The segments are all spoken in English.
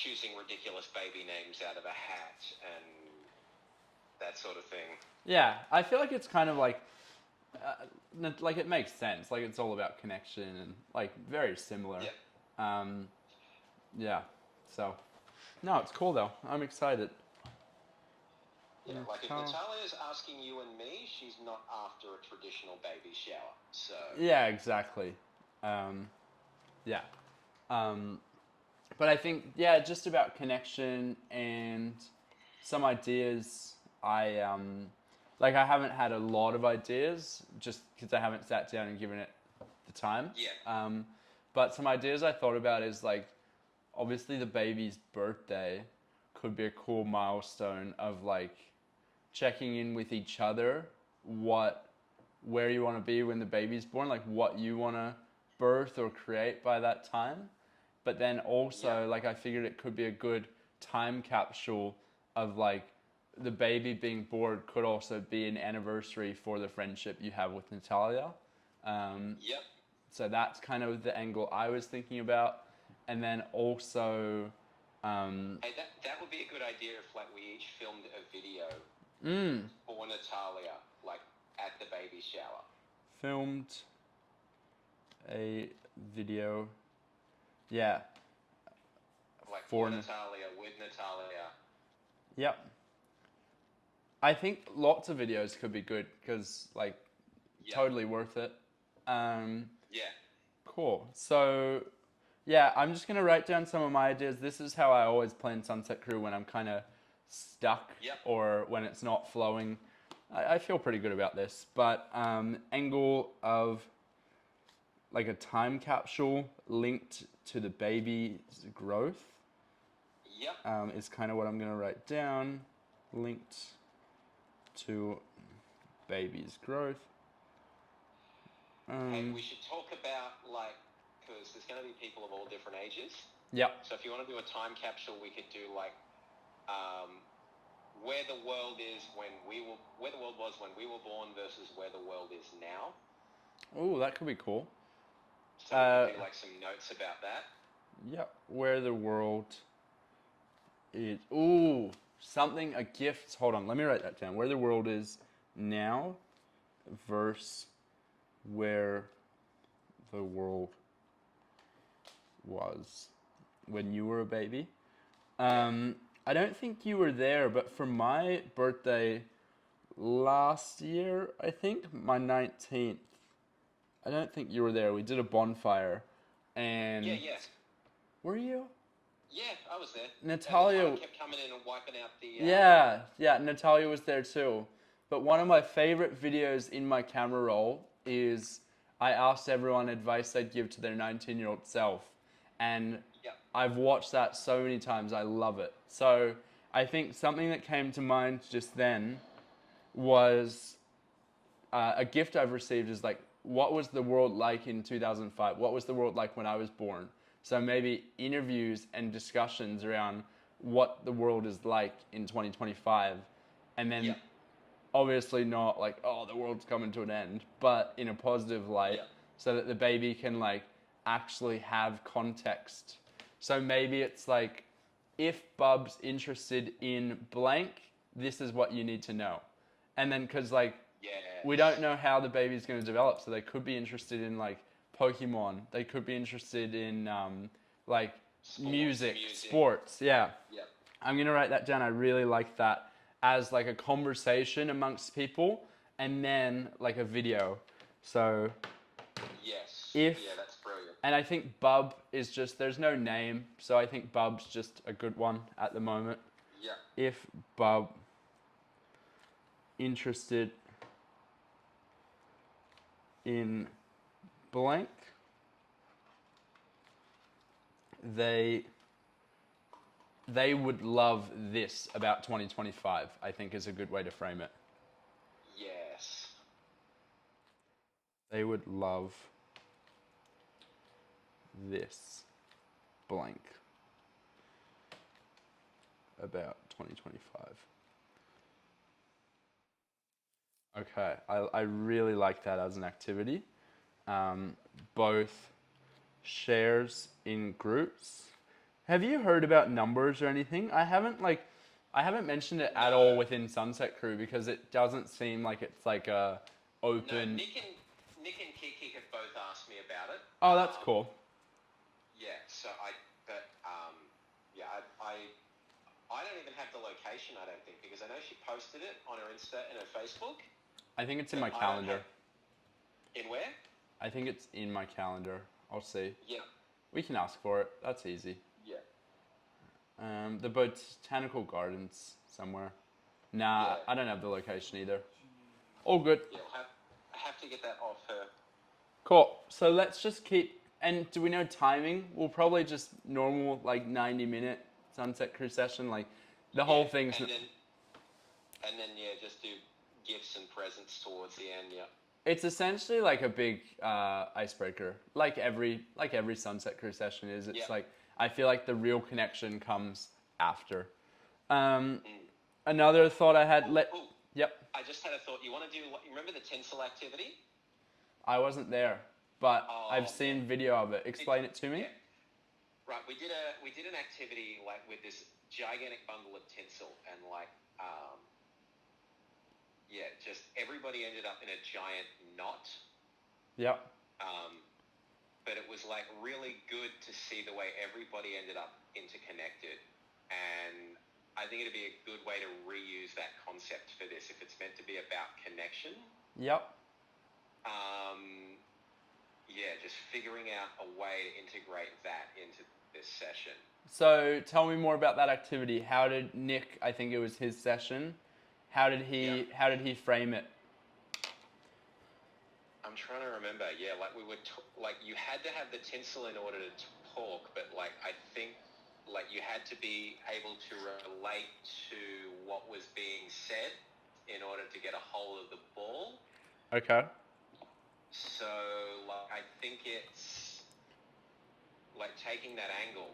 choosing ridiculous baby names out of a hat and that sort of thing. Yeah, I feel like it's kind of like it makes sense. Like it's all about connection and like very similar. Yeah. Um, yeah. So, no, it's cool though. I'm excited. Yeah, like if Natalia's asking you and me, she's not after a traditional baby shower. So Yeah, exactly. Um, yeah. Um, but I think just about connection and some ideas. I haven't had a lot of ideas just because I haven't sat down and given it the time. yeah, But some ideas I thought about is like obviously the baby's birthday could be a cool milestone of like checking in with each other, where you want to be when the baby's born, like what you want to birth or create by that time. But then also, yeah, like, I figured it could be a good time capsule of like the baby being born could also be an anniversary for the friendship you have with Natalia. Um, yep. so that's kind of the angle I was thinking about. And then also, um, Hey, that would be a good idea if like we each filmed a video mm, for Natalia, like at the baby shower. filmed a video. Yeah, Like for for Natalia, with Natalia. yep. I think lots of videos could be good because like Yep. totally worth it. Um, Yeah. cool. So yeah, I'm just gonna write down some of my ideas. This is how I always plan Sunset Crew when I'm kind of stuck Yep. or when it's not flowing. I feel pretty good about this, but angle of like a time capsule linked to the baby's growth Yep. is kind of what I'm gonna write down. Linked to baby's growth. Hey, we should talk about like because there's going to be people of all different ages. Yep. So if you want to do a time capsule, we could do like where the world is where the world was when we were born versus where the world is now. Oh, that could be cool. So we could do like some notes about that. Yep. Where the world is. Ooh, something, a gift. Hold on, let me write that down. Where the world is now versus where the world was when you were a baby. Um, I don't think you were there, but for my birthday last year, I think, my 19th, I don't think you were there. We did a bonfire. Yeah, And yeah. were you? Yeah, I was there. And the Natalia. time kept coming in and wiping out the. Yeah, Natalia was there too. But one of my favorite videos in my camera roll is I asked everyone advice they'd give to their 19-year-old self. And Yeah. I've watched that so many times. I love it. So I think something that came to mind just then was a gift I've received is like, what was the world like in 2005? What was the world like when I was born? So maybe interviews and discussions around what the world is like in 2025. And then Yeah. obviously not like, oh, the world's coming to an end, but in a positive light Yeah. so that the baby can like actually have context. So maybe it's like, if Bub's interested in blank, this is what you need to know. And then, because like, we don't Yes. know how the baby's going to develop, so they could be interested in like Pokemon. They could be interested in like Sports, music, music. sports. Yeah, Yeah. I'm gonna write that down. I really like that as like a conversation amongst people, and then like a video. So Yes. if Yeah, that's brilliant. and I think Bub is just there's no name, so I think Bub's just a good one at the moment. Yeah. If Bub interested in blank, they they would love this about 2025, I think is a good way to frame it. Yes. They would love this blank about 2025. Okay, I really like that as an activity. Um, both shares in groups Have you heard about numbers or anything? I haven't mentioned it at all within Sunset Crew because it doesn't seem like it's like a No, open. Nick and Kiki have both asked me about it. Oh, that's cool. Yeah, so yeah, I don't even have the location, I don't think, because I know she posted it on her Insta and her Facebook. I think it's in but my I don't calendar. In where? I think it's in my calendar. I'll see. Yeah. We can ask for it. That's easy. Yeah. The Botanical Gardens somewhere. Nah, Yeah. I don't have the location either. All good. Yeah, I have to get that off her. Cool. So let's just keep. And do we know timing? We'll probably just normal like 90-minute Sunset Crew session. Like the whole thing's. And then yeah, just do gifts and presents towards the end. Yeah. It's essentially like a big icebreaker, like every Sunset Crew session is. It's like I feel like the real connection comes after. Another thought I had. Yep. I just had a thought. You want to do? Remember the tinsel activity? I wasn't there, but I've seen video of it. Explain it to me. Yeah. Right. We did an activity like with this gigantic bundle of tinsel and like just everybody ended up in a giant knot. Yep. But it was like really good to see the way everybody ended up interconnected, and I think it'd be a good way to reuse that concept for this if it's meant to be about connection. Yep. Just figuring out a way to integrate that into this session. So tell me more about that activity. How did Nick? I think it was his session. How did he frame it? I'm trying to remember. Yeah, like we would like you had to have the tinsel in order to talk, but like I think like you had to be able to relate to what was being said in order to get a hold of the ball. Okay. So like I think it's like taking that angle.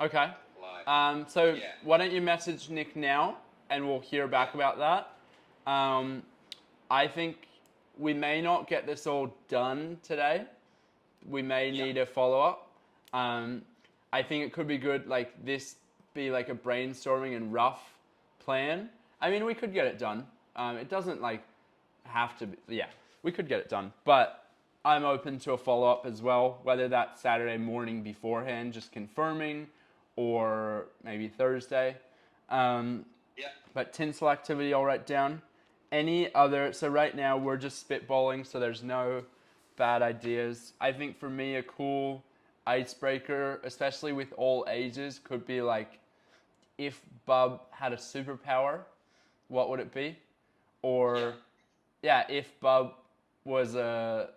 Okay. Like, why don't you message Nick now, and we'll hear back about that. I think we may not get this all done today. We may need a follow-up. I think it could be good, like this be like a brainstorming and rough plan. I mean, we could get it done. It doesn't like have to be, we could get it done. But I'm open to a follow-up as well, whether that's Saturday morning beforehand, just confirming, or maybe Thursday. But tinsel activity I'll write down. Any other, so right now we're just spitballing, so there's no bad ideas. I think for me a cool icebreaker, especially with all ages, could be like, if Bub had a superpower, what would it be? Or, if Bub was a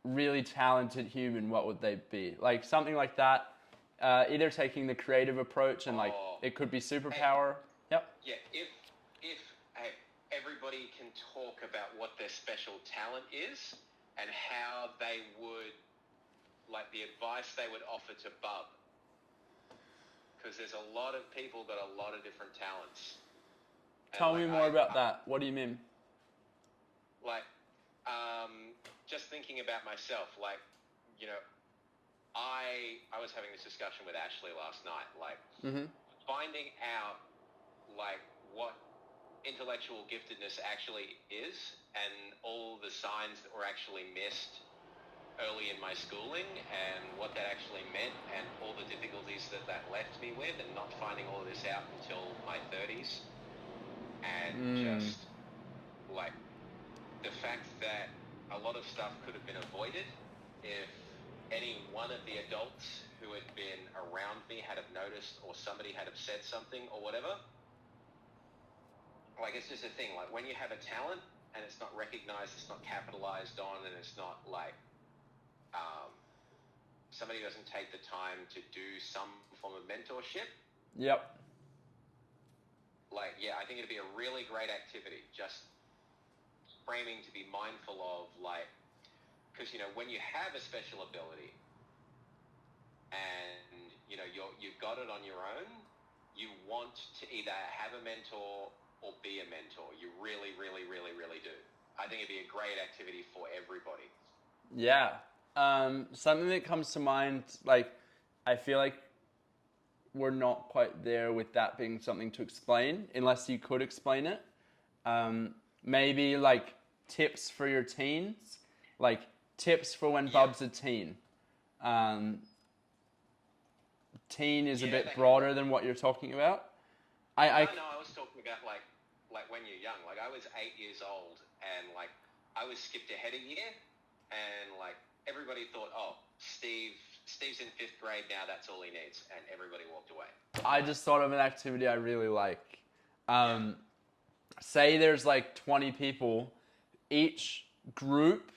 really talented human, what would they be? Like something like that. Either taking the creative approach and like it could be superpower. Yep. Yeah, if everybody can talk about what their special talent is and how they would, like the advice they would offer to Bub. Because there's a lot of people got a lot of different talents. Tell me more about that. What do you mean? Like, just thinking about myself, like, you know, I was having this discussion with Ashley last night, like, finding out, like, what intellectual giftedness actually is and all the signs that were actually missed early in my schooling and what that actually meant and all the difficulties that left me with and not finding all of this out until my 30s. And just, like, the fact that a lot of stuff could have been avoided if any one of the adults who had been around me had have noticed or somebody had have said something or whatever. Like, it's just a thing. Like, when you have a talent and it's not recognized, it's not capitalized on, and it's not, like, somebody doesn't take the time to do some form of mentorship. Yep. Like, I think it'd be a really great activity, just framing to be mindful of, like, because, you know, when you have a special ability and, you know, you've got it on your own, you want to either have a mentor or be a mentor. You really, really, really, really do. I think it'd be a great activity for everybody. Yeah. Something that comes to mind, like, I feel like we're not quite there with that being something to explain, unless you could explain it. Maybe like tips for your teens, like tips for when Bub's a teen. Teen is a bit broader than what you're talking about. No, I was talking about like when you're young. Like I was 8 years old, and like I was skipped ahead a year, and like everybody thought, oh, Steve's in 5th grade now. That's all he needs, and everybody walked away. I just thought of an activity I really like. Say there's like 20 people. Each group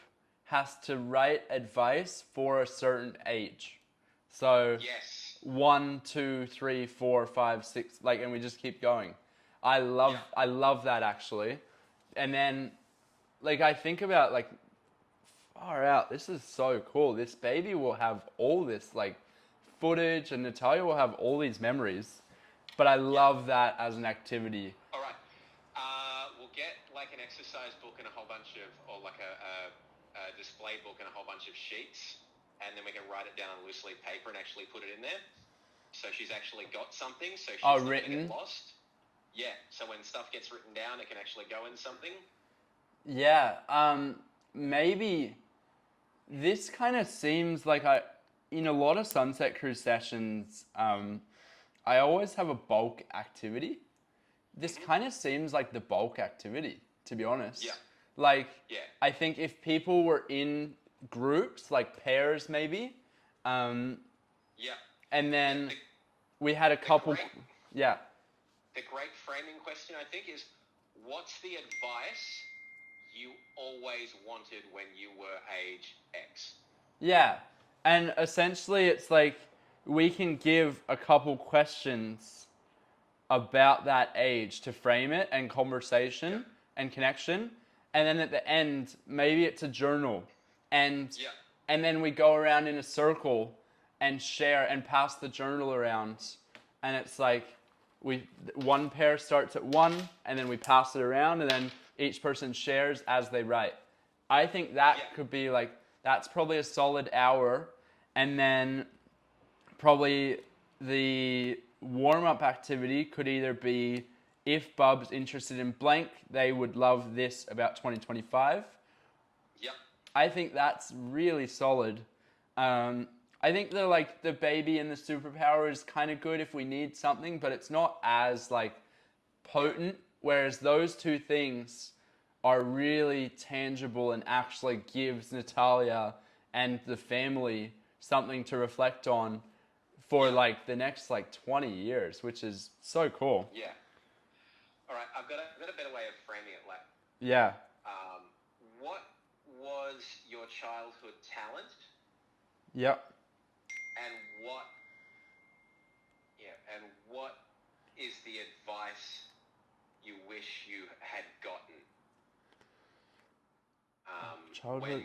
has to write advice for a certain age. So Yes. 1, 2, 3, 4, 5, 6, like, and we just keep going. I love that actually. And then, like, I think about like, far out, this is so cool. This baby will have all this like footage, and Natalia will have all these memories. But I love that as an activity. All right. We'll get like an exercise book and a whole bunch of, or like a display book and a whole bunch of sheets, and then we can write it down on loose leaf paper and actually put it in there. So she's actually got something. So she's not going to get lost. Yeah. So when stuff gets written down, it can actually go in something. Yeah. Maybe this kind of seems like in a lot of Sunset Cruise sessions, I always have a bulk activity. This kind of seems like the bulk activity, to be honest. Yeah. Like, I think if people were in groups, like pairs maybe, and then we had a couple, The great framing question, I think, is what's the advice you always wanted when you were age X? Yeah, and essentially it's like we can give a couple questions about that age to frame it, and conversation and connection, and then at the end maybe it's a journal, and then we go around in a circle and share and pass the journal around, and it's like one pair starts at 1, and then we pass it around, and then each person shares as they write. I think that could be like, that's probably a solid hour, and then probably the warm-up activity could either be, if Bub's interested in blank, they would love this about 2025. Yep. I think that's really solid. I think the baby and the superpower is kind of good if we need something, but it's not as like potent. Whereas those two things are really tangible and actually gives Natalia and the family something to reflect on for like the next like 20 years, which is so cool. Yeah. All right, I've got a better way of framing it. Like, what was your childhood talent? Yep. And what is the advice you wish you had gotten when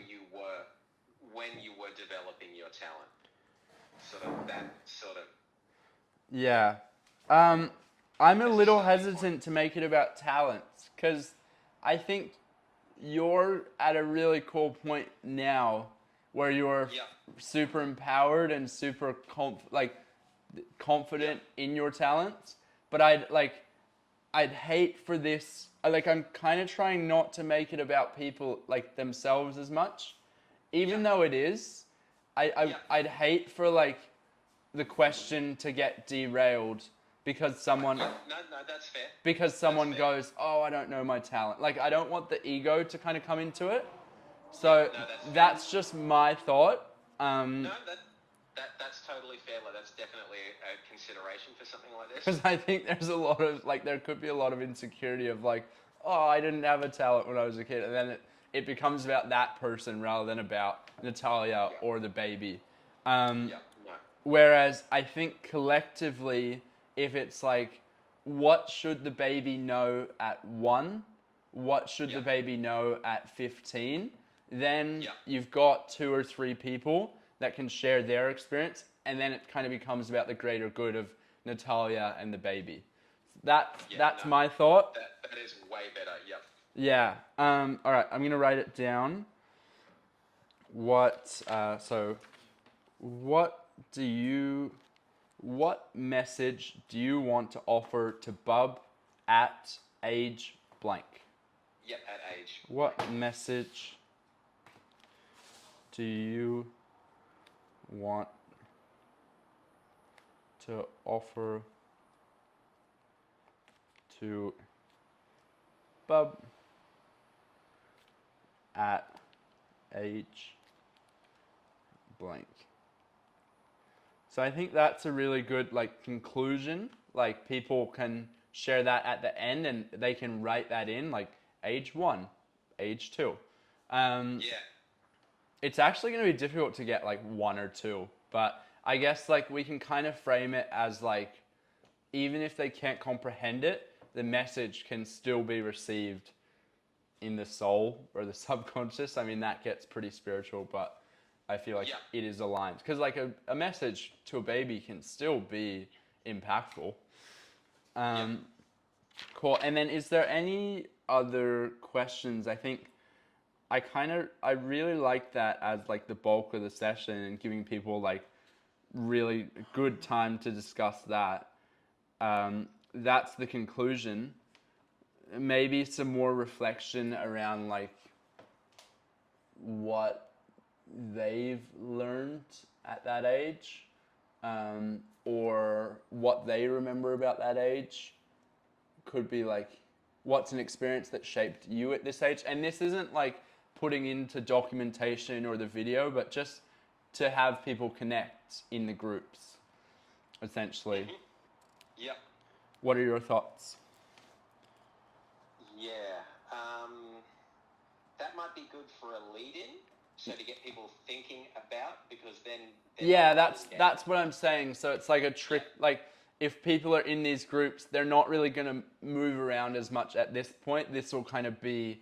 you were developing your talent? Yeah. I'm a little hesitant to make it about talents, because I think you're at a really cool point now where you're super empowered and super confident in your talents. But I'd hate for this. I'm kind of trying not to make it about people like themselves as much, even though it is. I'd hate for like the question to get derailed because someone. No, that's fair. Because someone goes, oh, I don't know my talent. Like, I don't want the ego to kind of come into it. So that's just my thought. That's totally fair. Like, that's definitely a consideration for something like this. Because I think there's a lot of, like, there could be a lot of insecurity of like, oh, I didn't have a talent when I was a kid. And then it becomes about that person rather than about Natalia or the baby. Whereas I think collectively, if it's like, what should the baby know at 1? What should the baby know at 15? Then you've got 2 or 3 people that can share their experience, and then it kind of becomes about the greater good of Natalia and the baby. That's my thought. That is way better. Yep. Yeah. All right. I'm gonna write it down. What do you What message do you want to offer to Bub at age blank? Yep, at age. What message do you want to offer to Bub at age blank? So I think that's a really good like conclusion. Like people can share that at the end and they can write that in like age 1, age 2. Yeah. It's actually going to be difficult to get like 1 or 2, but I guess like we can kind of frame it as like even if they can't comprehend it, the message can still be received in the soul or the subconscious. I mean, that gets pretty spiritual, but I feel like it is aligned. Because like a message to a baby can still be impactful. Cool. And then is there any other questions? I think I really like that as like the bulk of the session and giving people like really good time to discuss that. That's the conclusion. Maybe some more reflection around like what they've learned at that age, or what they remember about that age. Could be like, what's an experience that shaped you at this age? And this isn't like putting into documentation or the video, but just to have people connect in the groups, essentially. Mm-hmm. Yep. What are your thoughts? Yeah. That might be good for a lead-in, so to get people thinking about, because then... Yeah, that's what I'm saying. So it's like a trick, like if people are in these groups, they're not really going to move around as much at this point. This will kind of be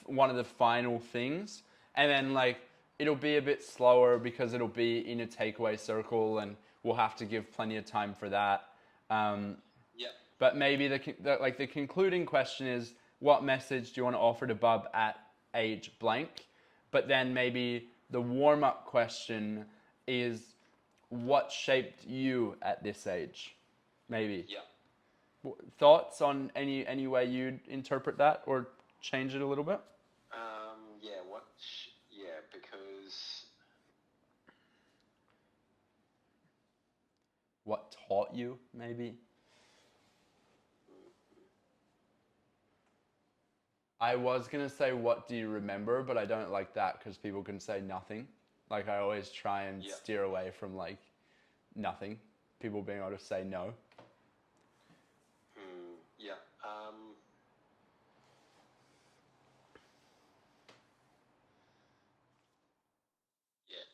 one of the final things. And then like, it'll be a bit slower because it'll be in a takeaway circle and we'll have to give plenty of time for that. But maybe the concluding question is, what message do you want to offer to Bub at age blank? But then maybe the warm-up question is, what shaped you at this age? Maybe. Yeah. Thoughts on any way you'd interpret that or change it a little bit? Because... What taught you, maybe? I was going to say, what do you remember? But I don't like that because people can say nothing. Like, I always try and steer away from, like, nothing. People being able to say no.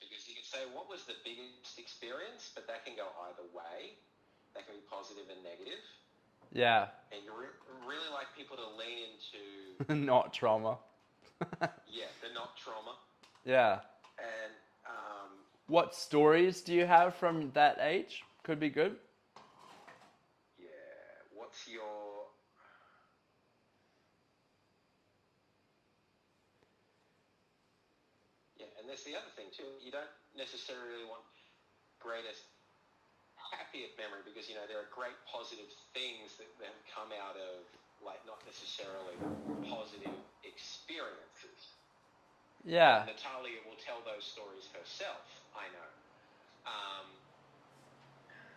Because you can say, what was the biggest experience? But that can go either way. That can be positive and negative. Yeah. And you really like people to lean into... not trauma. the not trauma. Yeah. And... what stories do you have from that age? Could be good. Yeah. What's your... Yeah, and there's the other thing too. You don't necessarily want greatest happiest memory, because you know there are great positive things that have come out of like not necessarily positive experiences. Yeah. And Natalia will tell those stories herself, I know.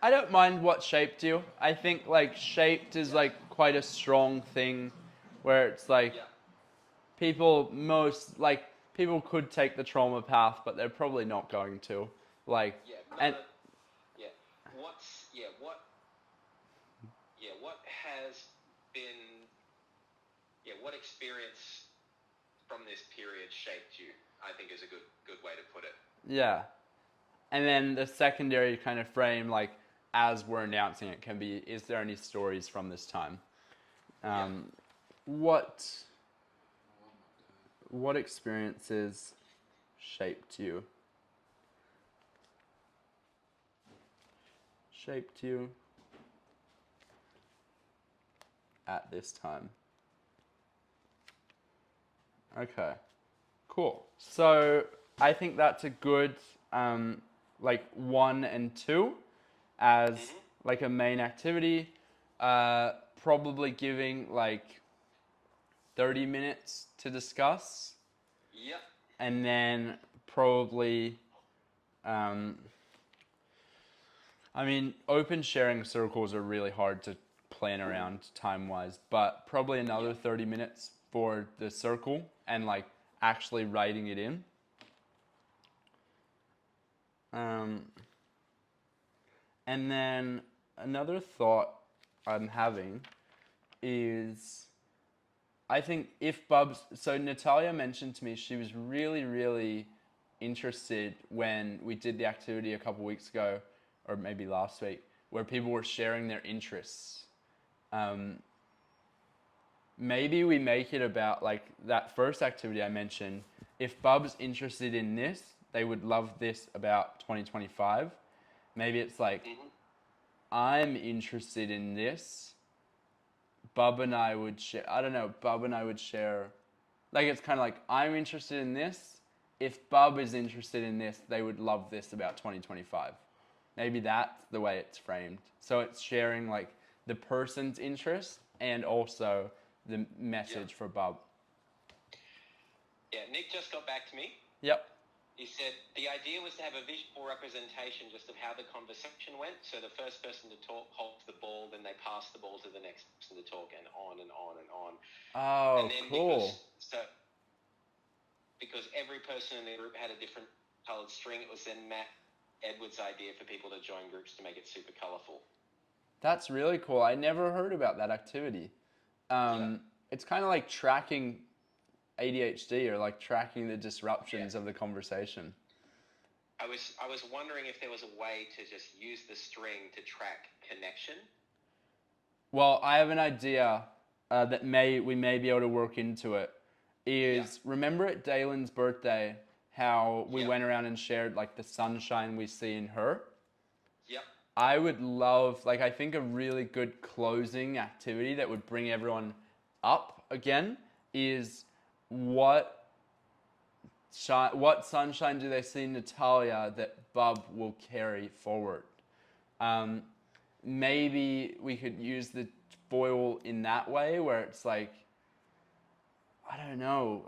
I don't mind what shaped you. I think like shaped is like quite a strong thing where it's like people could take the trauma path, but they're probably not going to. Like what has been what experience from this period shaped you, I think is a good way to put it. Yeah. And then the secondary kind of frame, like as we're announcing it, can be, is there any stories from this time? What experiences shaped you? Shaped you at this time. Okay, cool. So I think that's a good like 1 and 2. as like a main activity. Probably giving like 30 minutes to discuss. Yep. And then probably, open sharing circles are really hard to plan around time-wise, but probably another 30 minutes for the circle and like actually writing it in. And then another thought I'm having is, I think if Bubs, so Natalia mentioned to me she was really, really interested when we did the activity a couple weeks ago, or maybe last week, where people were sharing their interests. Maybe we make it about like that first activity I mentioned. If Bub's interested in this, they would love this about 2025. Maybe it's like, I'm interested in this. Bub and I would share, I don't know, Bub and I would share, like it's kind of like, I'm interested in this. If Bub is interested in this, they would love this about 2025. Maybe that's the way it's framed. So it's sharing like the person's interest and also the message for Bub. Yeah, Nick just got back to me. Yep. He said the idea was to have a visual representation just of how the conversation went. So the first person to talk holds the ball, then they pass the ball to the next person to talk, and on and on and on. Oh, and then cool. Because every person in the group had a different coloured string, it was then Matt Edwards' idea for people to join groups to make it super colourful. That's really cool. I never heard about that activity. It's kind of like tracking ADHD or like tracking the disruptions of the conversation. I was wondering if there was a way to just use the string to track connection. Well, I have an idea that we may be able to work into it. Remember at Dalen's birthday how we went around and shared like the sunshine we see in her? Yep. I would love, like, I think a really good closing activity that would bring everyone up again is what sunshine do they see in Natalia that Bub will carry forward? Maybe we could use the foil in that way where it's like, I don't know.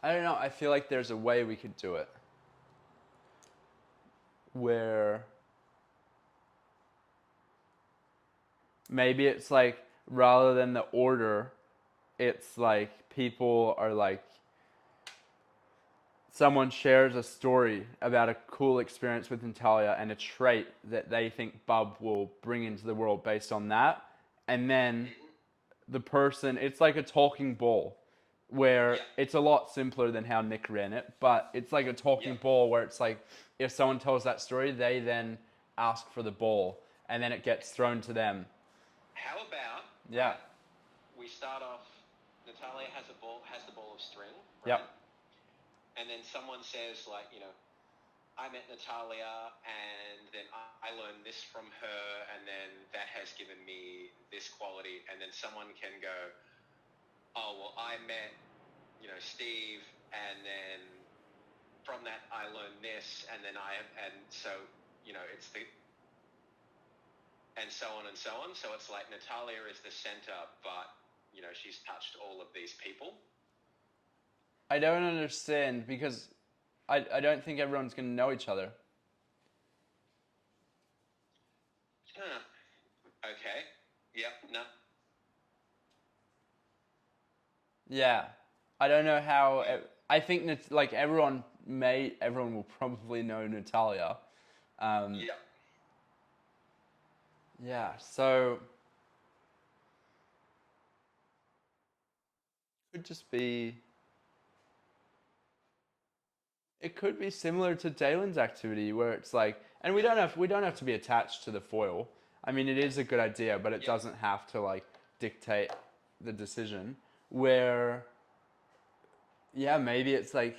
I feel like there's a way we could do it where maybe it's like, rather than the order, it's like people are like, someone shares a story about a cool experience with Natalia and a trait that they think Bub will bring into the world based on that. And then the person, it's like a talking ball where it's a lot simpler than how Nick ran it, but it's like a talking ball where it's like, if someone tells that story, they then ask for the ball and then it gets thrown to them. How about we start off, Natalia has the ball of string, right? Yep. And then someone says, like, I met Natalia and then I learned this from her and then that has given me this quality. And then someone can go, oh, well, I met, Steve and then from that I learned this and then so, it's and so on and so on. So it's like Natalia is the center, but, she's touched all of these people. I don't understand because I don't think everyone's going to know each other. Okay. Yep. No. Yeah. I don't know how. I think that like everyone will probably know Natalia. Yeah. So it could be similar to Dalen's activity where it's like, and we don't have to be attached to the foil. I mean, it is a good idea, but it doesn't have to like dictate the decision. Where, maybe it's like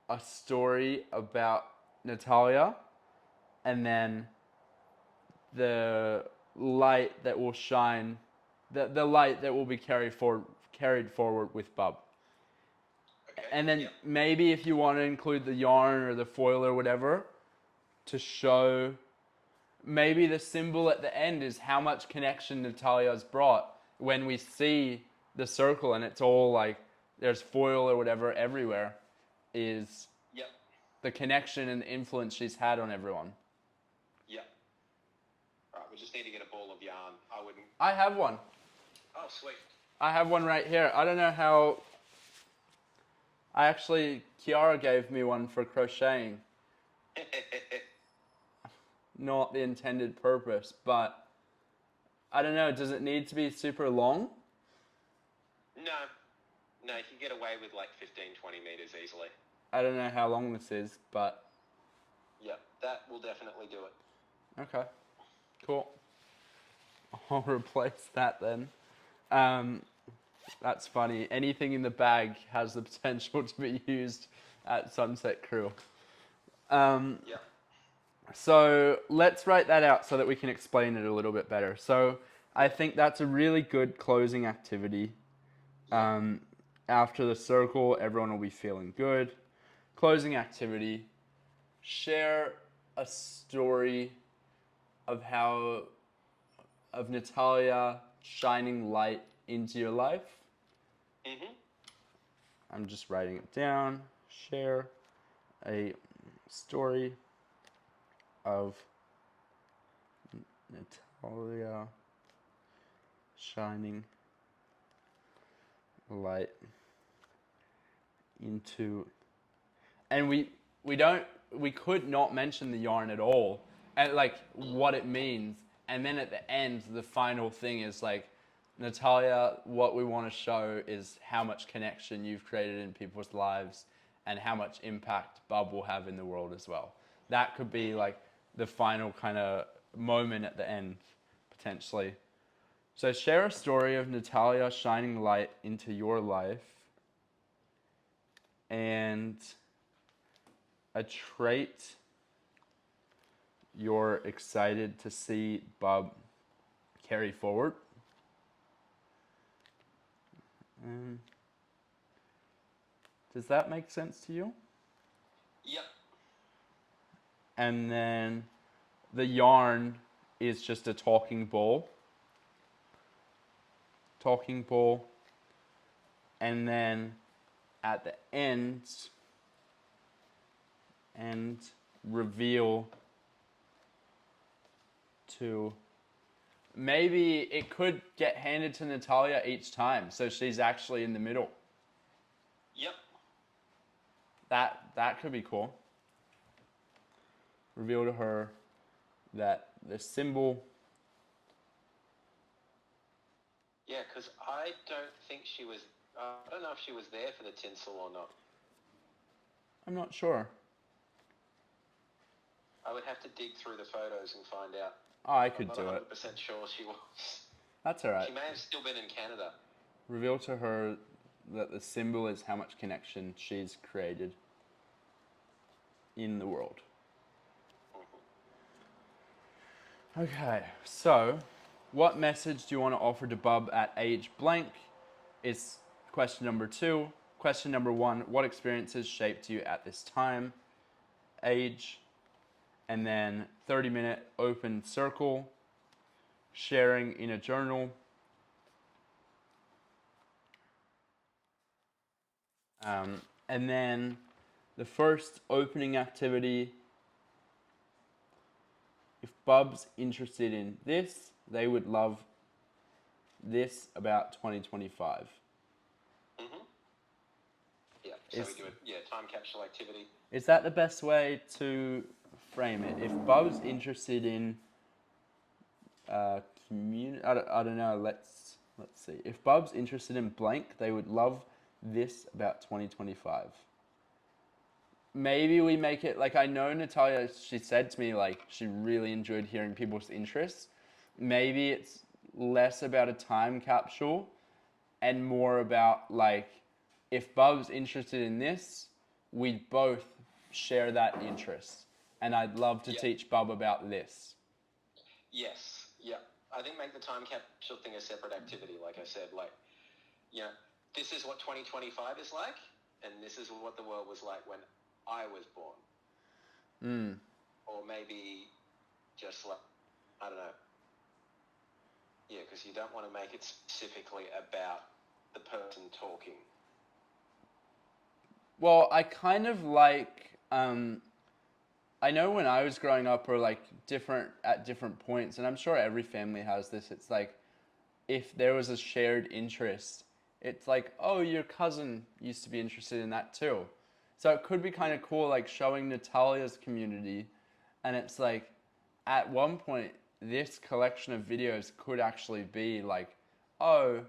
a story about Natalia, and then the light that will shine, the light that will be carried forward with Bub. And then maybe if you want to include the yarn or the foil or whatever, to show maybe the symbol at the end is how much connection Natalia's brought when we see the circle and it's all like there's foil or whatever everywhere is Yep. the connection and the influence she's had on everyone. Yep. Right, we just need to get a ball of yarn. I have one. Oh, sweet. I have one right here. I don't know how... Kiara gave me one for crocheting. Not the intended purpose, but I don't know, does it need to be super long? No, you can get away with like 15, 20 meters easily. I don't know how long this is, but... Yeah, that will definitely do it. Okay, cool. I'll replace that then. That's funny. Anything in the bag has the potential to be used at Sunset Crew. Yeah. So let's write that out so that we can explain it a little bit better. So I think that's a really good closing activity. After the circle, everyone will be feeling good. Closing activity. Share a story of Natalia shining light into your life. Mm-hmm. I'm just writing it down. Share a story of Natalia shining light into, and we could not mention the yarn at all and like what it means, and then at the end the final thing is like, Natalia, what we want to show is how much connection you've created in people's lives and how much impact Bub will have in the world as well. That could be like the final kind of moment at the end, potentially. So share a story of Natalia shining light into your life and a trait you're excited to see Bub carry forward. Does that make sense to you? Yep. And then the yarn is just a talking ball. And then at the end, and reveal to... Maybe it could get handed to Natalia each time, so she's actually in the middle. Yep. That could be cool. Reveal to her that the symbol... Yeah, because I don't think she was... I don't know if she was there for the tinsel or not. I'm not sure. I would have to dig through the photos and find out. Oh, I could do it. I'm not 100% sure she was. That's all right. She may have still been in Canada. Reveal to her that the symbol is how much connection she's created in the world. Mm-hmm. Okay, so what message do you want to offer to Bub at age blank is question number 2. Question number 1, what experiences shaped you at this time, age, and then 30-minute open circle, sharing in a journal, and then the first opening activity, if Bub's interested in this, they would love this about 2025. Mm-hmm. Yeah, so we do a time capsule activity. Is that the best way to frame it? If Bub's interested in community, I don't know, let's see. If Bub's interested in blank, they would love this about 2025. Maybe we make it, like I know Natalia, she said to me like she really enjoyed hearing people's interests. Maybe it's less about a time capsule and more about like, if Bub's interested in this, we both share that interest. And I'd love to teach Bub about this. Yes, yeah. I think make the time capsule thing a separate activity, like I said. Like, you know, this is what 2025 is like, and this is what the world was like when I was born. or maybe just like, I don't know. Yeah, because you don't want to make it specifically about the person talking. Well, I kind of like, I know when I was growing up, or like at different points, and I'm sure every family has this. It's like if there was a shared interest, it's like, oh, your cousin used to be interested in that too. So it could be kind of cool, like showing Natalia's community, and it's like, at one point, this collection of videos could actually be like, oh,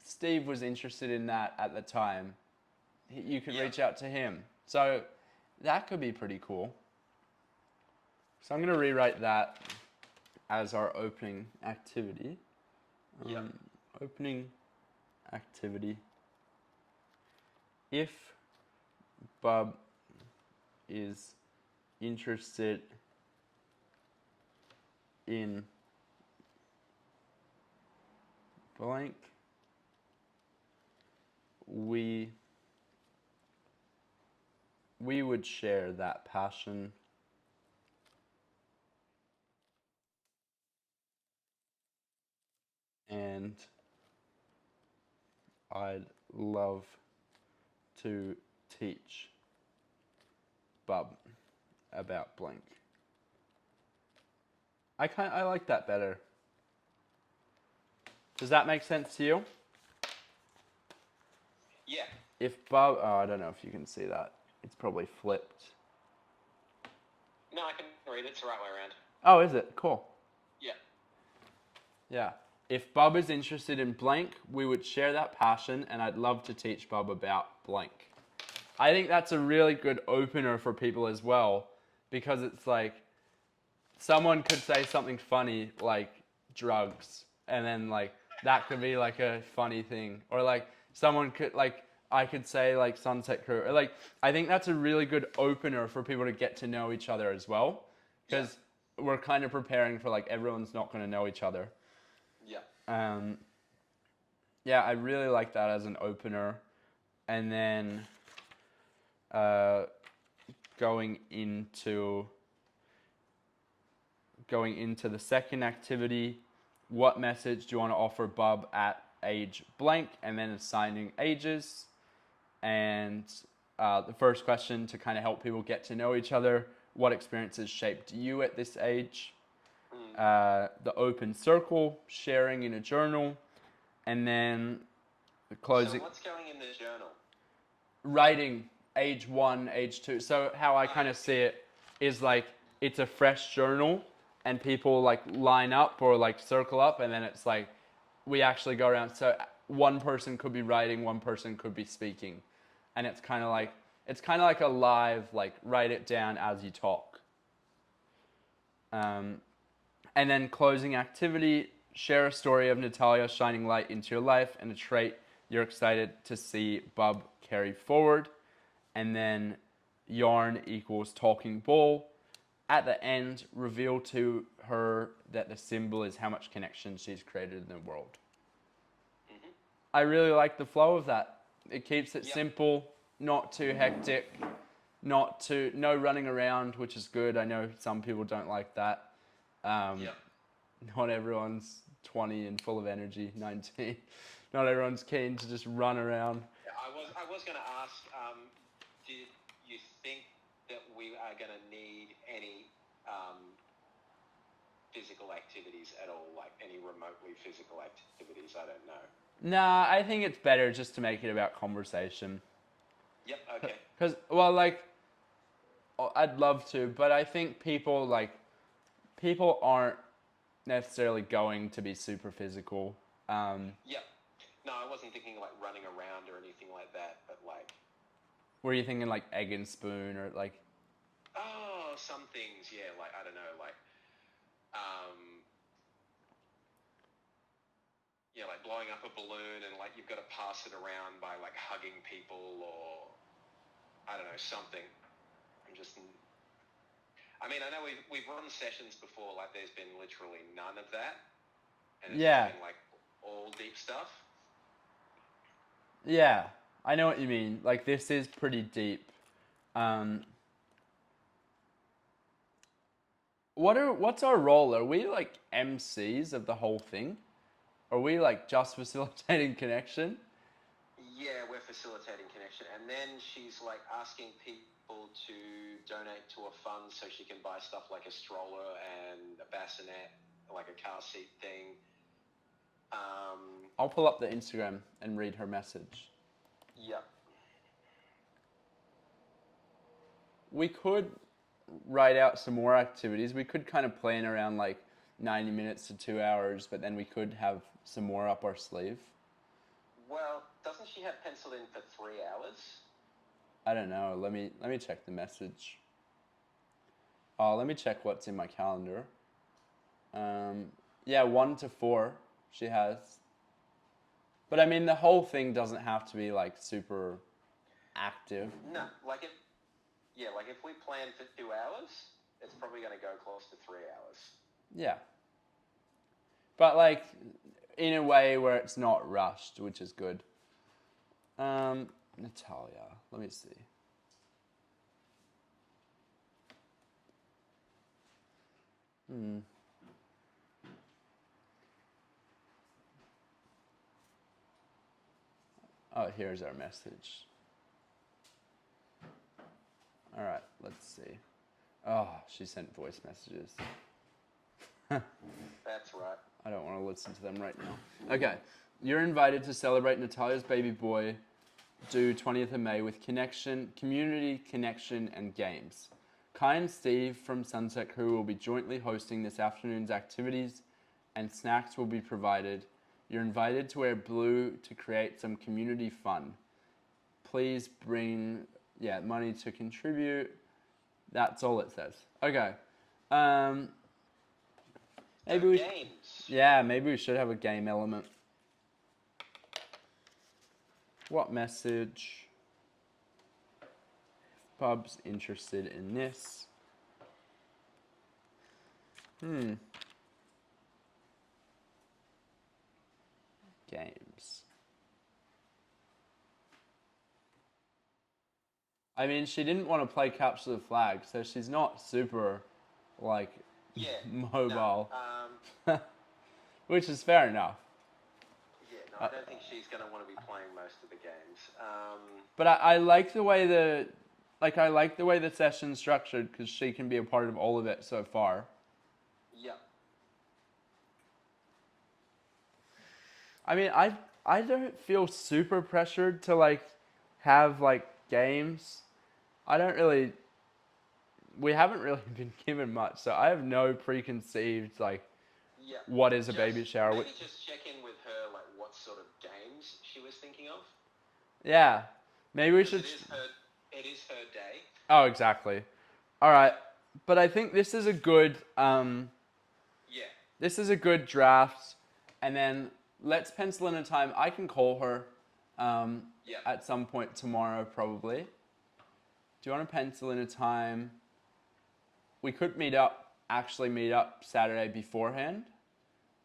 Steve was interested in that at the time. You could reach out to him. So that could be pretty cool. So I'm going to rewrite that as our opening activity. Opening activity. If Bub is interested in blank, we would share that passion and I'd love to teach Bub about blank. I like that better. Does that make sense to you? Yeah. If Bub, oh, I don't know if you can see that. It's probably flipped. No, I can read it. It's the right way around. Oh, is it? Cool. Yeah. Yeah. If Bub is interested in blank, we would share that passion and I'd love to teach Bub about blank. I think that's a really good opener for people as well, because it's like someone could say something funny like drugs, and then like that could be like a funny thing, or like someone could like I could say like Sunset Crew, or like I think that's a really good opener for people to get to know each other as well, because we're kind of preparing for like everyone's not going to know each other. Yeah. Yeah, I really like that as an opener, and then going into the second activity, what message do you want to offer Bub at age blank, and then assigning ages. And the first question to kind of help people get to know each other: what experiences shaped you at this age? The open circle, sharing in a journal, and then the closing. So what's going in the journal? Writing age 1, age 2. So how I kind of see it is like it's a fresh journal, and people like line up or like circle up, and then it's like we actually go around. So one person could be writing, one person could be speaking, and it's kind of like a live, like write it down as you talk. And then closing activity: share a story of Natalia shining light into your life and a trait you're excited to see Bub carry forward. And then yarn equals talking ball. At the end, reveal to her that the symbol is how much connection she's created in the world. Mm-hmm. I really like the flow of that. It keeps it simple, not too hectic, no running around, which is good. I know some people don't like that. Not everyone's 20 and full of energy, 19. Not everyone's keen to just run around. Yeah, I was going to ask, did you think that we are going to need any physical activities at all, like any remotely physical activities? I don't know. Nah, I think it's better just to make it about conversation. Yep, okay. Because, well, like, I'd love to, but I think people aren't necessarily going to be super physical. Yep. No, I wasn't thinking like running around or anything like that, but like... Were you thinking like egg and spoon or like... Oh, some things, yeah, like, I don't know, like... yeah, like blowing up a balloon and like you've got to pass it around by like hugging people, or... I don't know, something. I mean, I know we've run sessions before, like there's been literally none of that. And it's just been like all deep stuff. Yeah, I know what you mean. Like this is pretty deep. what's our role? Are we like MCs of the whole thing? Are we like just facilitating connection? Yeah, we're facilitating connection. And then she's like asking people to donate to a fund so she can buy stuff like a stroller and a bassinet, like a car seat thing. I'll pull up the Instagram and read her message. Yep. We could write out some more activities. We could kind of plan around like 90 minutes to 2 hours, but then we could have some more up our sleeve. Well, doesn't she have penciled in for 3 hours? I don't know. Let me check the message. Oh, let me check what's in my calendar. Yeah, 1 to 4 she has. But I mean, the whole thing doesn't have to be like super active. No, like if we plan for 2 hours, it's probably going to go close to 3 hours. Yeah. But like in a way where it's not rushed, which is good. Natalia, let me see. Oh, here's our message. All right, let's see. Oh, she sent voice messages. That's right. I don't want to listen to them right now. Okay, you're invited to celebrate Natalia's baby boy due 20th of May with community connection, and games. Kai and Steve from Sunset Crew will be jointly hosting this afternoon's activities, and snacks will be provided. You're invited to wear blue to create some community fun. Please bring money to contribute. That's all it says. Okay. Maybe we should have a game element. What message? Pub's interested in this. Games. I mean, she didn't want to play Capture the Flag, so she's not super, like, mobile. No, which is fair enough. Yeah, no, I don't think she's going to want to be playing most of the games. But I like the way the session's structured because she can be a part of all of it so far. Yeah. I mean, I don't feel super pressured to like have like games. We haven't really been given much, so I have no preconceived like what is a baby shower. Maybe just check in with her like what sort of games she was thinking of. Yeah, maybe we should. It is her day. Oh, exactly. All right, but I think this is a good. This is a good draft, and then let's pencil in a time. I can call her at some point tomorrow, probably. Do you want to pencil in a time? We could meet up Saturday beforehand.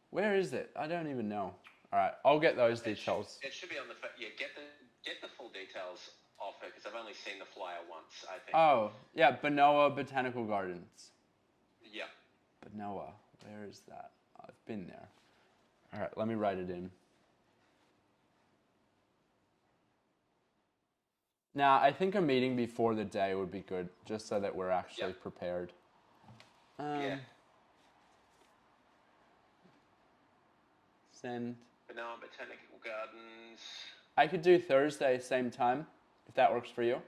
Where is it? I don't even know. All right, I'll get those details. It should be on the get the full details of her because I've only seen the flyer once, I think. Oh, yeah, Benoa Botanical Gardens. Yeah. Benoa, where is that? I've been there. All right, let me write it in. Now, I think a meeting before the day would be good, just so that we're actually prepared. Send. Benoa Botanical Gardens. I could do Thursday, same time, if that works for you.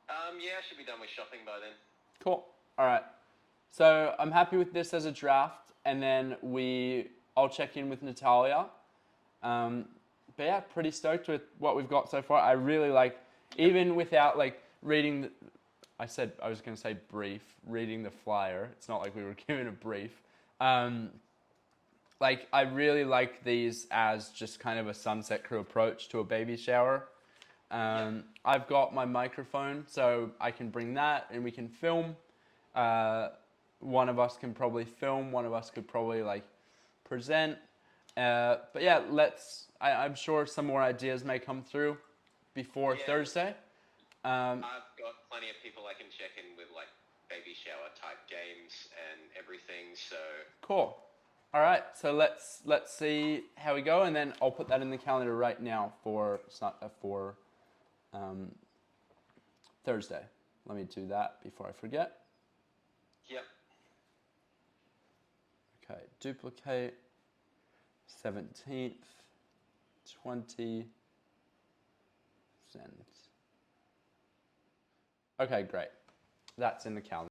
Yeah, I should be done with shopping by then. Cool. All right. So I'm happy with this as a draft, and then I'll check in with Natalia. But yeah, pretty stoked with what we've got so far. I really like, even without like reading, I was going to say brief, reading the flyer. It's not like we were given a brief. Like I really like these as just kind of a Sunset Crew approach to a baby shower. I've got my microphone, so I can bring that and we can film. One of us can probably film, one of us could probably like present. But yeah, I'm sure some more ideas may come through before Thursday. I've got plenty of people I can check in with, like baby shower type games and everything. So Cool. All right, so let's see how we go, and then I'll put that in the calendar right now for Thursday. Let me do that before I forget. yep. Okay, duplicate 17th, 20, send. Okay, great. That's in the calendar.